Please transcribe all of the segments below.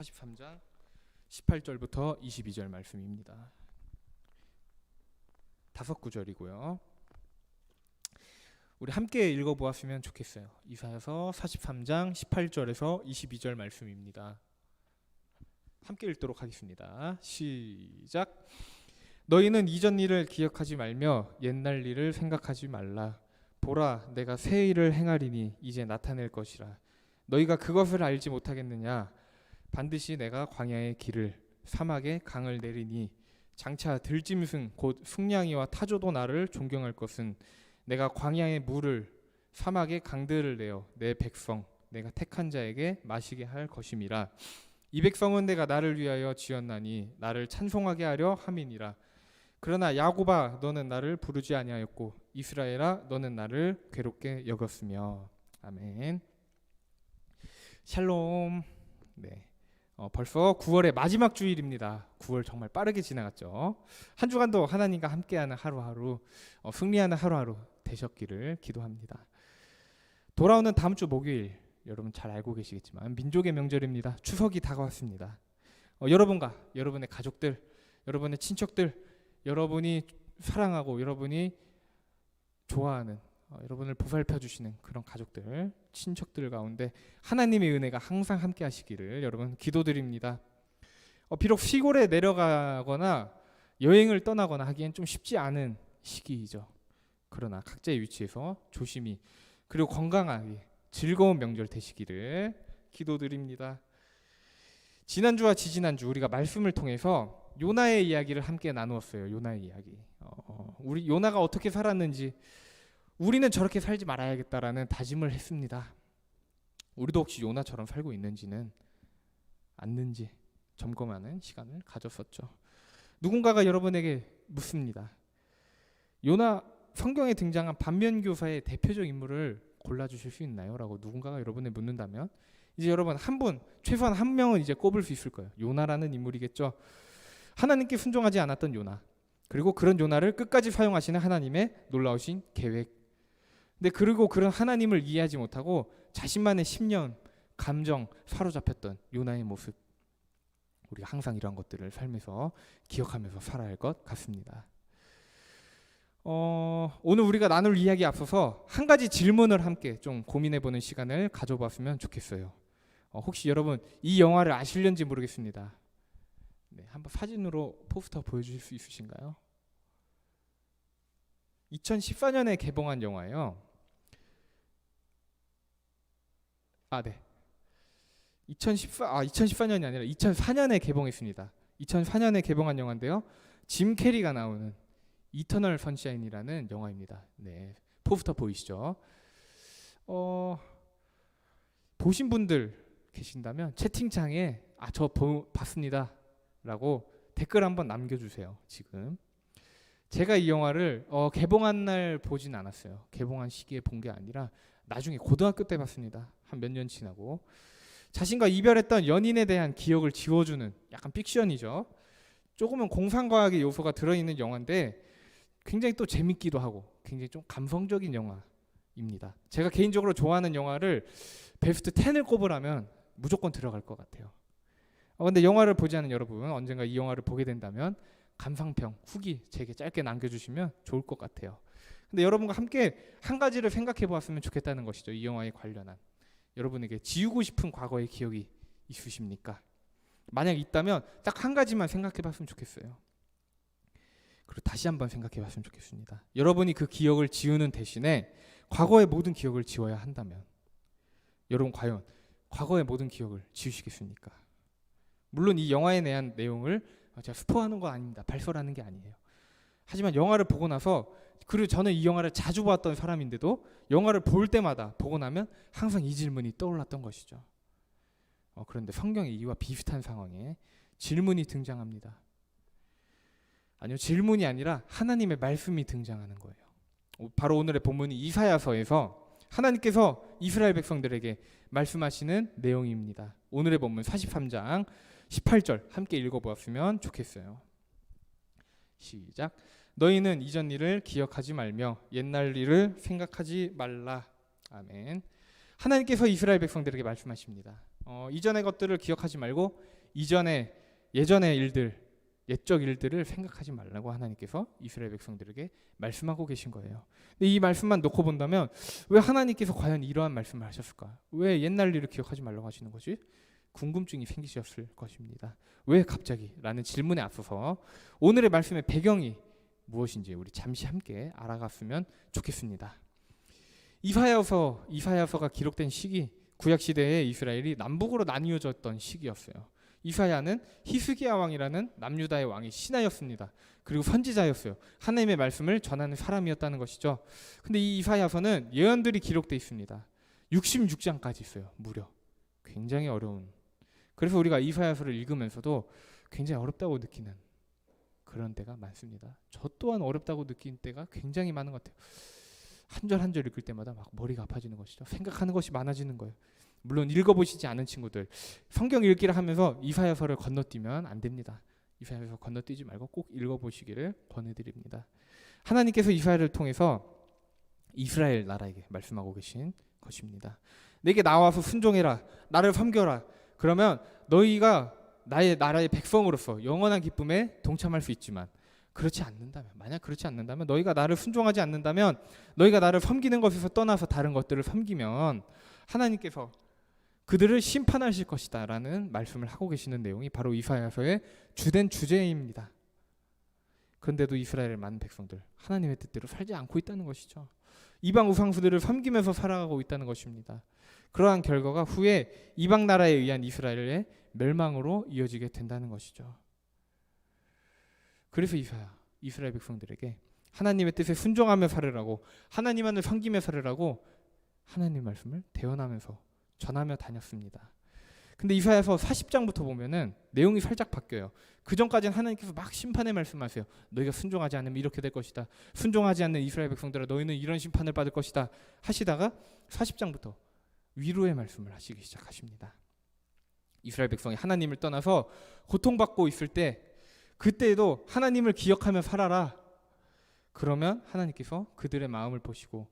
43장 18절부터 22절 말씀입니다. 다섯 구절이고요. 우리 함께 읽어보았으면 좋겠어요. 이사야서 43장 18절에서 22절 말씀입니다. 함께 읽도록 하겠습니다. 시작. 너희는 이전 일을 기억하지 말며 옛날 일을 생각하지 말라. 보라, 내가 새 일을 행하리니 이제 나타낼 것이라. 너희가 그것을 알지 못하겠느냐? 반드시 내가 광야의 길을 사막에 강을 내리니 장차 들짐승 곧 숙량이와 타조도 나를 존경할 것은 내가 광야의 물을 사막의 강들을 내어 내 백성 내가 택한 자에게 마시게 할 것임이라. 이 백성은 내가 나를 위하여 지었나니 나를 찬송하게 하려 함이니라. 그러나 야곱아, 너는 나를 부르지 아니하였고 이스라엘아, 너는 나를 괴롭게 여겼으며. 아멘. 샬롬. 네. 벌써 9월의 마지막 주일입니다. 9월 정말 빠르게 지나갔죠. 한 주간도 하나님과 함께하는 하루하루, 승리하는 하루하루 되셨기를 기도합니다. 돌아오는 다음 주 목요일, 여러분 잘 알고 계시겠지만 민족의 명절입니다. 추석이 다가왔습니다. 여러분과 여러분의 가족들, 여러분의 친척들, 여러분이 사랑하고 여러분이 좋아하는 여러분을 보살펴 주시는 그런 가족들, 친척들 가운데 하나님의 은혜가 항상 함께 하시기를 여러분 기도드립니다. 비록 시골에 내려가거나 여행을 떠나거나 하기엔 좀 쉽지 않은 시기이죠. 그러나 각자의 위치에서 조심히 그리고 건강하게 즐거운 명절 되시기를 기도드립니다. 지난주와 지지난주 우리가 말씀을 통해서 요나의 이야기를 함께 나누었어요. 요나의 이야기. 우리 요나가 어떻게 살았는지, 우리는 저렇게 살지 말아야겠다라는 다짐을 했습니다. 우리도 혹시 요나처럼 살고 있는지는 않는지 점검하는 시간을 가졌었죠. 누군가가 여러분에게 묻습니다. 요나 성경에 등장한 반면교사의 대표적 인물을 골라주실 수 있나요? 라고 누군가가 여러분을 묻는다면 이제 여러분 한 분, 최소한 한 명은 이제 꼽을 수 있을 거예요. 요나라는 인물이겠죠. 하나님께 순종하지 않았던 요나, 그리고 그런 요나를 끝까지 사용하시는 하나님의 놀라우신 계획. 근데 그리고 그런 하나님을 이해하지 못하고 자신만의 심령, 감정 사로잡혔던 요나의 모습, 우리가 항상 이러한 것들을 삶에서 기억하면서 살아야 할 것 같습니다. 오늘 우리가 나눌 이야기에 앞서서 한 가지 질문을 함께 좀 고민해보는 시간을 가져봤으면 좋겠어요. 혹시 여러분 이 영화를 아실는지 모르겠습니다. 네, 한번 사진으로 포스터 보여주실 수 있으신가요? 2014년에 개봉한 영화예요. 네. 2014년이 아니라 2004년에 개봉했습니다. 2004년에 개봉한 영화인데요. 짐 캐리가 나오는 이터널 선샤인이라는 영화입니다. 네, 포스터 보이시죠? 보신 분들 계신다면 채팅창에 저 봤습니다 라고 댓글 한번 남겨주세요. 지금 제가 이 영화를 개봉한 날 보진 않았어요. 개봉한 시기에 본 게 아니라 나중에 고등학교 때 봤습니다. 한 몇 년 지나고. 자신과 이별했던 연인에 대한 기억을 지워주는 약간 픽션이죠. 조금은 공상과학의 요소가 들어있는 영화인데 굉장히 또 재밌기도 하고 굉장히 좀 감성적인 영화입니다. 제가 개인적으로 좋아하는 영화를 베스트 10을 꼽으라면 무조건 들어갈 것 같아요. 근데 영화를 보지 않은 여러분, 언젠가 이 영화를 보게 된다면 감상평, 후기 제게 짧게 남겨주시면 좋을 것 같아요. 근데 여러분과 함께 한 가지를 생각해 보았으면 좋겠다는 것이죠. 이 영화에 관련한 여러분에게 지우고 싶은 과거의 기억이 있으십니까? 만약 있다면 딱 한 가지만 생각해 봤으면 좋겠어요. 그리고 다시 한번 생각해 봤으면 좋겠습니다. 여러분이 그 기억을 지우는 대신에 과거의 모든 기억을 지워야 한다면 여러분 과연 과거의 모든 기억을 지우시겠습니까? 물론 이 영화에 대한 내용을 제가 스포하는 건 아닙니다. 발설하는 게 아니에요. 하지만 영화를 보고 나서, 그리고 저는 이 영화를 자주 봤던 사람인데도 영화를 볼 때마다 보고 나면 항상 이 질문이 떠올랐던 것이죠. 그런데 성경의 이와 비슷한 상황에 질문이 등장합니다. 아니요, 질문이 아니라 하나님의 말씀이 등장하는 거예요. 바로 오늘의 본문이 이사야서에서 하나님께서 이스라엘 백성들에게 말씀하시는 내용입니다. 오늘의 본문 43장 18절 함께 읽어보았으면 좋겠어요. 시작. 너희는 이전 일을 기억하지 말며 옛날 일을 생각하지 말라. 아멘. 하나님께서 이스라엘 백성들에게 말씀하십니다. 이전의 것들을 기억하지 말고 예전의 일들, 옛적 일들을 생각하지 말라고 하나님께서 이스라엘 백성들에게 말씀하고 계신 거예요. 근데 이 말씀만 놓고 본다면 왜 하나님께서 과연 이러한 말씀을 하셨을까? 왜 옛날 일을 기억하지 말라고 하시는 거지? 궁금증이 생기셨을 것입니다. 왜 갑자기? 라는 질문에 앞서서 오늘의 말씀의 배경이 무엇인지 우리 잠시 함께 알아갔으면 좋겠습니다. 이사야서가 기록된 시기, 구약 시대에 이스라엘이 남북으로 나뉘어졌던 시기였어요. 이사야는 히스기야 왕이라는 남유다의 왕이 신하였습니다. 그리고 선지자였어요. 하나님의 말씀을 전하는 사람이었다는 것이죠. 근데 이 이사야서는 예언들이 기록되어 있습니다. 66장까지 있어요. 무려. 굉장히 어려운. 그래서 우리가 이사야서를 읽으면서도 굉장히 어렵다고 느끼는 그런 때가 많습니다. 저 또한 어렵다고 느낀 때가 굉장히 많은 것 같아요. 한 절 한 절 읽을 때마다 막 머리가 아파지는 것이죠. 생각하는 것이 많아지는 거예요. 물론 읽어보시지 않은 친구들, 성경 읽기를 하면서 이사야서를 건너뛰면 안 됩니다. 이사야서 건너뛰지 말고 꼭 읽어보시기를 권해드립니다. 하나님께서 이사야를 통해서 이스라엘 나라에게 말씀하고 계신 것입니다. 내게 나와서 순종해라, 나를 섬겨라. 그러면 너희가 나의 나라의 백성으로서 영원한 기쁨에 동참할 수 있지만, 만약 그렇지 않는다면, 너희가 나를 순종하지 않는다면, 너희가 나를 섬기는 것에서 떠나서 다른 것들을 섬기면 하나님께서 그들을 심판하실 것이다 라는 말씀을 하고 계시는 내용이 바로 이사야서의 주된 주제입니다. 그런데도 이스라엘 많은 백성들 하나님의 뜻대로 살지 않고 있다는 것이죠. 이방 우상수들을 섬기면서 살아가고 있다는 것입니다. 그러한 결과가 후에 이방 나라에 의한 이스라엘의 멸망으로 이어지게 된다는 것이죠. 그래서 이스라엘 백성들에게 하나님의 뜻에 순종하며 살으라고, 하나님만을 섬기며 살으라고 하나님 말씀을 대언하면서 전하며 다녔습니다. 근데 이사야서 40장부터 보면은 내용이 살짝 바뀌어요. 그 전까지는 하나님께서 막 심판의 말씀하세요. 너희가 순종하지 않으면 이렇게 될 것이다. 순종하지 않는 이스라엘 백성들아, 너희는 이런 심판을 받을 것이다. 하시다가 40장부터 위로의 말씀을 하시기 시작하십니다. 이스라엘 백성이 하나님을 떠나서 고통받고 있을 때, 그때에도 하나님을 기억하며 살아라. 그러면 하나님께서 그들의 마음을 보시고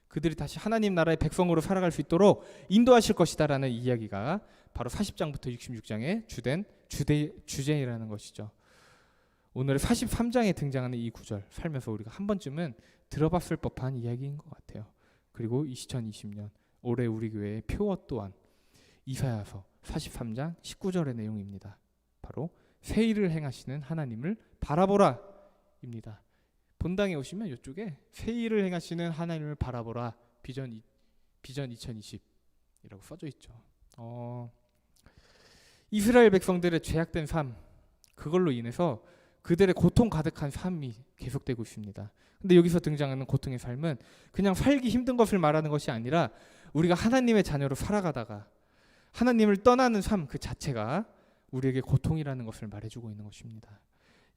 그들이 다시 하나님 나라의 백성으로 살아갈 수 있도록 인도하실 것이다라는 이야기가 바로 40장부터 66장의 주제이라는 것이죠. 오늘 43장에 등장하는 이 구절, 살면서 우리가 한 번쯤은 들어봤을 법한 이야기인 것 같아요. 그리고 2020년 올해 우리 교회의 표어 또한 이사야서 43장 19절의 내용입니다. 바로 새 일을 행하시는 하나님을 바라보라 입니다. 본당에 오시면 이쪽에 새 일을 행하시는 하나님을 바라보라, 비전 2020이라고 써져 있죠. 이스라엘 백성들의 죄악된 삶, 그걸로 인해서 그들의 고통 가득한 삶이 계속되고 있습니다. 근데 여기서 등장하는 고통의 삶은 그냥 살기 힘든 것을 말하는 것이 아니라 우리가 하나님의 자녀로 살아가다가 하나님을 떠나는 삶 그 자체가 우리에게 고통이라는 것을 말해주고 있는 것입니다.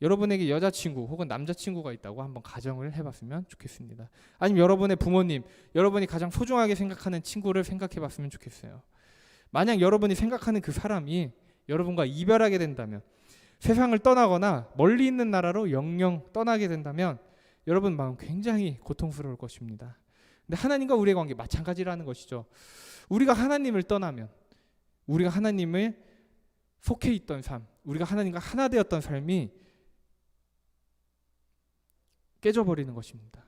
여러분에게 여자친구 혹은 남자친구가 있다고 한번 가정을 해봤으면 좋겠습니다. 아니면 여러분의 부모님, 여러분이 가장 소중하게 생각하는 친구를 생각해봤으면 좋겠어요. 만약 여러분이 생각하는 그 사람이 여러분과 이별하게 된다면, 세상을 떠나거나 멀리 있는 나라로 영영 떠나게 된다면 여러분 마음 굉장히 고통스러울 것입니다. 근데 하나님과 우리의 관계 마찬가지라는 것이죠. 우리가 하나님을 떠나면, 우리가 하나님을 속해 있던 삶, 우리가 하나님과 하나 되었던 삶이 깨져버리는 것입니다.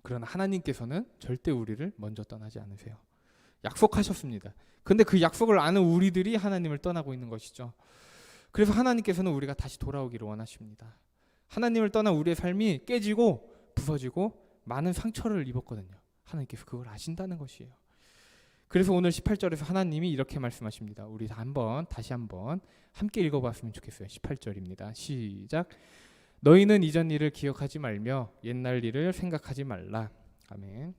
그러나 하나님께서는 절대 우리를 먼저 떠나지 않으세요. 약속하셨습니다. 근데 그 약속을 아는 우리들이 하나님을 떠나고 있는 것이죠. 그래서 하나님께서는 우리가 다시 돌아오기를 원하십니다. 하나님을 떠난 우리의 삶이 깨지고 부서지고 많은 상처를 입었거든요. 하나님께서 그걸 아신다는 것이에요. 그래서 오늘 18절에서 하나님이 이렇게 말씀하십니다. 우리 다시 한번 함께 읽어봤으면 좋겠어요. 18절입니다. 시작. 너희는 이전 일을 기억하지 말며 옛날 일을 생각하지 말라. 아멘.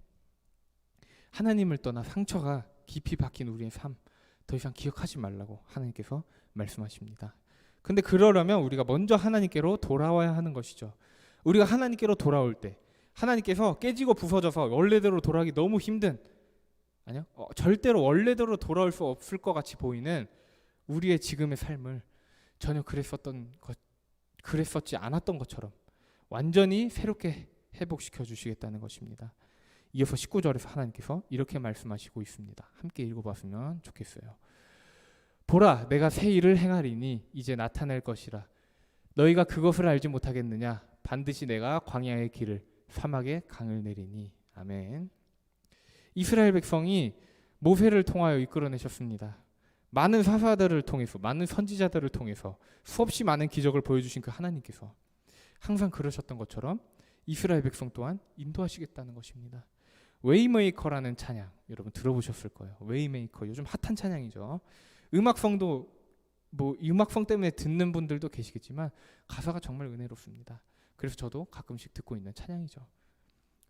하나님을 떠나 상처가 깊이 박힌 우리의 삶, 더 이상 기억하지 말라고 하나님께서 말씀하십니다. 근데 그러려면 우리가 먼저 하나님께로 돌아와야 하는 것이죠. 우리가 하나님께로 돌아올 때 하나님께서 깨지고 부서져서 원래대로 돌아가기 너무 힘든, 절대로 원래대로 돌아올 수 없을 것 같이 보이는 우리의 지금의 삶을 전혀 그랬었지 않았던 것처럼 완전히 새롭게 회복시켜 주시겠다는 것입니다. 이어서 19절에서 하나님께서 이렇게 말씀하시고 있습니다. 함께 읽어봤으면 좋겠어요. 보라, 내가 새 일을 행하리니 이제 나타낼 것이라. 너희가 그것을 알지 못하겠느냐? 반드시 내가 광야의 길을 사막의 강을 내리니. 아멘. 이스라엘 백성이 모세를 통하여 이끌어내셨습니다. 많은 사사들을 통해서, 많은 선지자들을 통해서 수없이 많은 기적을 보여주신 그 하나님께서 항상 그러셨던 것처럼 이스라엘 백성 또한 인도하시겠다는 것입니다. 웨이메이커라는 찬양 여러분 들어보셨을 거예요. 웨이메이커 요즘 핫한 찬양이죠. 음악성도 음악성 때문에 듣는 분들도 계시겠지만 가사가 정말 은혜롭습니다. 그래서 저도 가끔씩 듣고 있는 찬양이죠.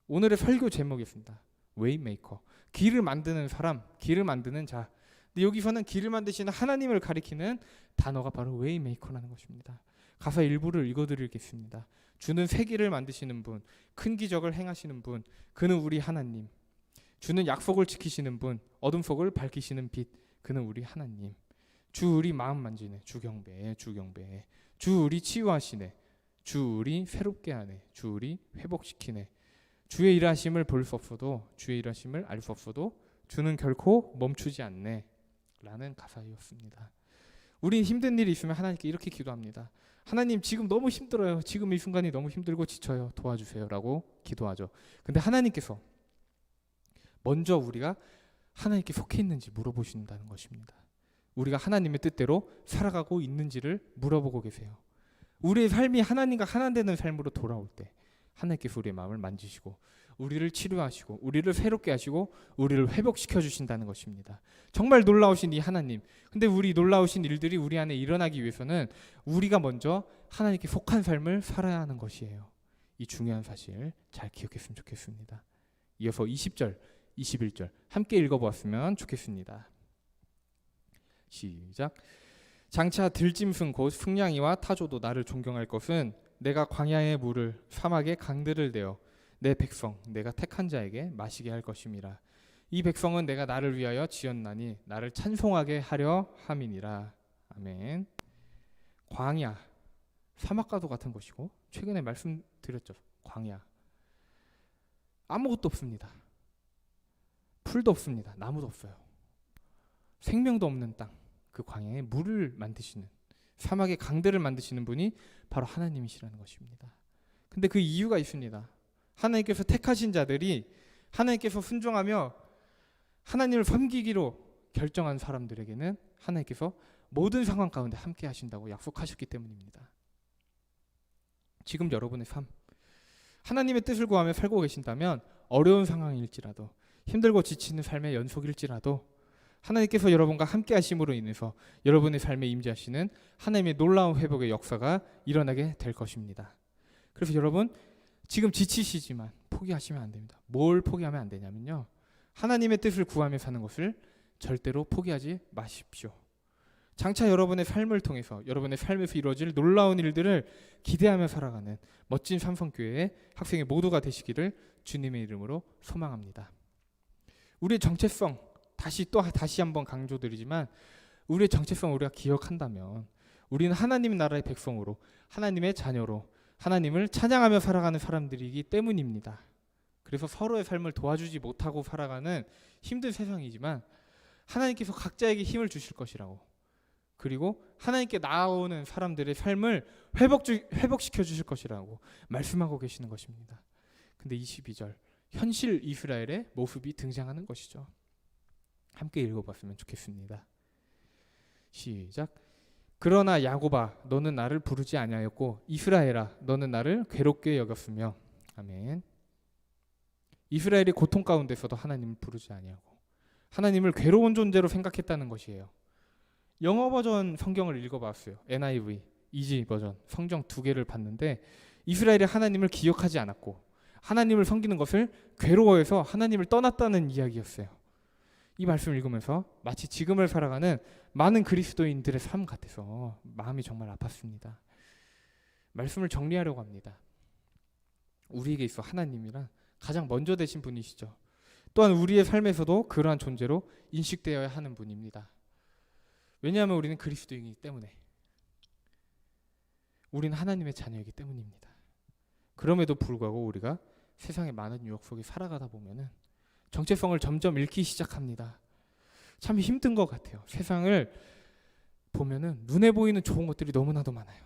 오늘의 설교 제목이었습니다. 웨이메이커, 길을 만드는 사람, 길을 만드는 자. 근데 여기서는 길을 만드시는 하나님을 가리키는 단어가 바로 웨이메이커라는 것입니다. 가사 일부를 읽어드리겠습니다. 주는 새 길을 만드시는 분, 큰 기적을 행하시는 분, 그는 우리 하나님. 주는 약속을 지키시는 분, 어둠 속을 밝히시는 빛, 그는 우리 하나님. 주 우리 마음 만지네, 주 경배해, 주 경배해. 주 우리 치유하시네, 주 우리 새롭게 하네, 주 우리 회복시키네. 주의 일하심을 볼 수 없어도, 주의 일하심을 알 수 없어도 주는 결코 멈추지 않네 라는 가사였습니다. 우린 힘든 일이 있으면 하나님께 이렇게 기도합니다. 하나님 지금 너무 힘들어요. 지금 이 순간이 너무 힘들고 지쳐요. 도와주세요 라고 기도하죠. 근데 하나님께서 먼저 우리가 하나님께 속해 있는지 물어보신다는 것입니다. 우리가 하나님의 뜻대로 살아가고 있는지를 물어보고 계세요. 우리의 삶이 하나님과 하나 되는 삶으로 돌아올 때 하나님께서 우리의 마음을 만지시고 우리를 치료하시고 우리를 새롭게 하시고 우리를 회복시켜 주신다는 것입니다. 정말 놀라우신 이 하나님. 근데 우리 놀라우신 일들이 우리 안에 일어나기 위해서는 우리가 먼저 하나님께 속한 삶을 살아야 하는 것이에요. 이 중요한 사실 잘 기억했으면 좋겠습니다. 이어서 20절, 21절 함께 읽어보았으면 좋겠습니다. 시작. 장차 들짐승 곧 승냥이와 타조도 나를 존경할 것은 내가 광야의 물을 사막의 강들을 내어 내 백성 내가 택한 자에게 마시게 할 것임이라. 이 백성은 내가 나를 위하여 지었나니 나를 찬송하게 하려 함이니라. 아멘. 광야, 사막과도 같은 것이고 최근에 말씀드렸죠. 광야 아무것도 없습니다. 풀도 없습니다. 나무도 없어요. 생명도 없는 땅, 그 광야에 물을 만드시는, 사막의 강들을 만드시는 분이 바로 하나님이시라는 것입니다. 근데 그 이유가 있습니다. 하나님께서 택하신 자들이 하나님께서 순종하며 하나님을 섬기기로 결정한 사람들에게는 하나님께서 모든 상황 가운데 함께 하신다고 약속하셨기 때문입니다. 지금 여러분의 삶, 하나님의 뜻을 구하며 살고 계신다면 어려운 상황일지라도 힘들고 지치는 삶의 연속일지라도 하나님께서 여러분과 함께 하심으로 인해서 여러분의 삶에 임재하시는 하나님의 놀라운 회복의 역사가 일어나게 될 것입니다. 그래서 여러분 지금 지치시지만 포기하시면 안 됩니다. 뭘 포기하면 안 되냐면요. 하나님의 뜻을 구하며 사는 것을 절대로 포기하지 마십시오. 장차 여러분의 삶을 통해서 여러분의 삶에서 이루어질 놀라운 일들을 기대하며 살아가는 멋진 삼성교회의 학생이 모두가 되시기를 주님의 이름으로 소망합니다. 우리의 정체성 다시 한번 강조드리지만 우리의 정체성을 우리가 기억한다면 우리는 하나님 나라의 백성으로 하나님의 자녀로 하나님을 찬양하며 살아가는 사람들이기 때문입니다. 그래서 서로의 삶을 도와주지 못하고 살아가는 힘든 세상이지만 하나님께서 각자에게 힘을 주실 것이라고, 그리고 하나님께 나아오는 사람들의 삶을 회복시켜 주실 것이라고 말씀하고 계시는 것입니다. 근데 22절 현실 이스라엘의 모습이 등장하는 것이죠. 함께 읽어봤으면 좋겠습니다. 시작. 그러나 야곱아 너는 나를 부르지 아니하였고 이스라엘아 너는 나를 괴롭게 여겼으며. 아멘. 이스라엘이 고통 가운데서도 하나님을 부르지 아니하고 하나님을 괴로운 존재로 생각했다는 것이에요. 영어 버전 성경을 읽어봤어요. NIV, 이지 버전 성경 두 개를 봤는데 이스라엘이 하나님을 기억하지 않았고 하나님을 섬기는 것을 괴로워해서 하나님을 떠났다는 이야기였어요. 이 말씀을 읽으면서 마치 지금을 살아가는 많은 그리스도인들의 삶 같아서 마음이 정말 아팠습니다. 말씀을 정리하려고 합니다. 우리에게 있어 하나님이란 가장 먼저 되신 분이시죠. 또한 우리의 삶에서도 그러한 존재로 인식되어야 하는 분입니다. 왜냐하면 우리는 그리스도이기 때문에, 우리는 하나님의 자녀이기 때문입니다. 그럼에도 불구하고 우리가 세상의 많은 유혹 속에 살아가다 보면은 정체성을 점점 잃기 시작합니다. 참 힘든 것 같아요. 세상을 보면은 눈에 보이는 좋은 것들이 너무나도 많아요.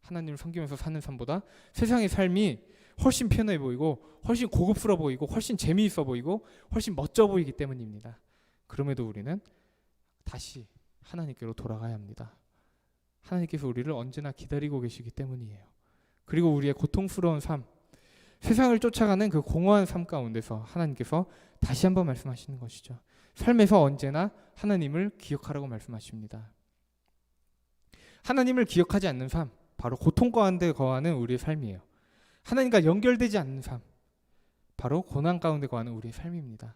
하나님을 섬기면서 사는 삶보다 세상의 삶이 훨씬 편해 보이고 훨씬 고급스러워 보이고 훨씬 재미있어 보이고 훨씬 멋져 보이기 때문입니다. 그럼에도 우리는 다시 하나님께로 돌아가야 합니다. 하나님께서 우리를 언제나 기다리고 계시기 때문이에요. 그리고 우리의 고통스러운 삶, 세상을 쫓아가는 그 공허한 삶 가운데서 하나님께서 다시 한번 말씀하시는 것이죠. 삶에서 언제나 하나님을 기억하라고 말씀하십니다. 하나님을 기억하지 않는 삶, 바로 고통 가운데 거하는 우리의 삶이에요. 하나님과 연결되지 않는 삶, 바로 고난 가운데 거하는 우리의 삶입니다.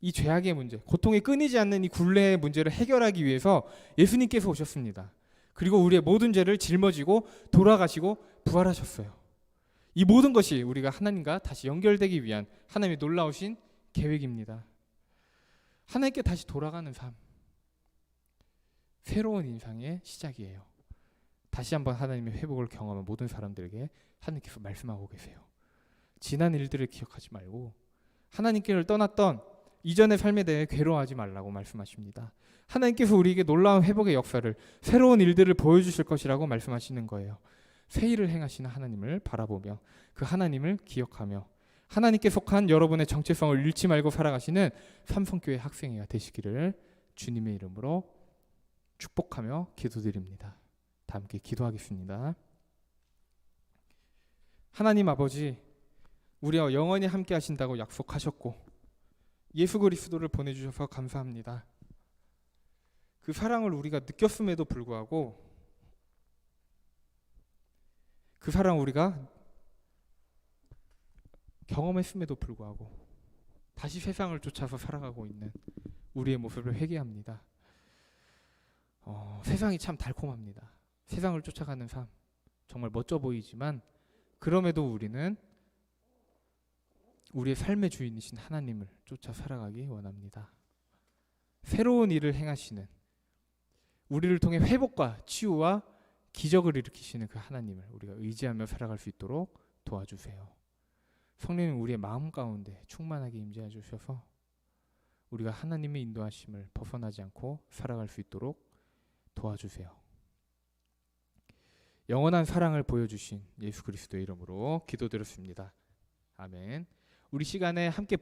이 죄악의 문제, 고통이 끊이지 않는 이 굴레의 문제를 해결하기 위해서 예수님께서 오셨습니다. 그리고 우리의 모든 죄를 짊어지고 돌아가시고 부활하셨어요. 이 모든 것이 우리가 하나님과 다시 연결되기 위한 하나님의 놀라우신 계획입니다. 하나님께 다시 돌아가는 삶, 새로운 인생의 시작이에요. 다시 한번 하나님의 회복을 경험한 모든 사람들에게 하나님께서 말씀하고 계세요. 지난 일들을 기억하지 말고 하나님께를 떠났던 이전의 삶에 대해 괴로워하지 말라고 말씀하십니다. 하나님께서 우리에게 놀라운 회복의 역사를, 새로운 일들을 보여주실 것이라고 말씀하시는 거예요. 새 일을 행하시는 하나님을 바라보며 그 하나님을 기억하며 하나님께 속한 여러분의 정체성을 잃지 말고 살아가시는 삼성교회 학생회가 되시기를 주님의 이름으로 축복하며 기도드립니다. 다 함께 기도하겠습니다. 하나님 아버지, 우리와 영원히 함께 하신다고 약속하셨고 예수 그리스도를 보내주셔서 감사합니다. 그 사랑을 우리가 느꼈음에도 불구하고 그 사랑 우리가 경험했음에도 불구하고 다시 세상을 쫓아서 살아가고 있는 우리의 모습을 회개합니다. 세상이 참 달콤합니다. 세상을 쫓아가는 삶 정말 멋져 보이지만 그럼에도 우리는 우리의 삶의 주인이신 하나님을 쫓아 살아가기 원합니다. 새로운 일을 행하시는, 우리를 통해 회복과 치유와 기적을 일으키시는 그 하나님을 우리가 의지하며 살아갈 수 있도록 도와주세요. 성령님 우리의 마음 가운데 충만하게 임재해 주셔서 우리가 하나님의 인도하심을 벗어나지 않고 살아갈 수 있도록 도와주세요. 영원한 사랑을 보여주신 예수 그리스도의 이름으로 기도드렸습니다. 아멘. 우리 시간에 함께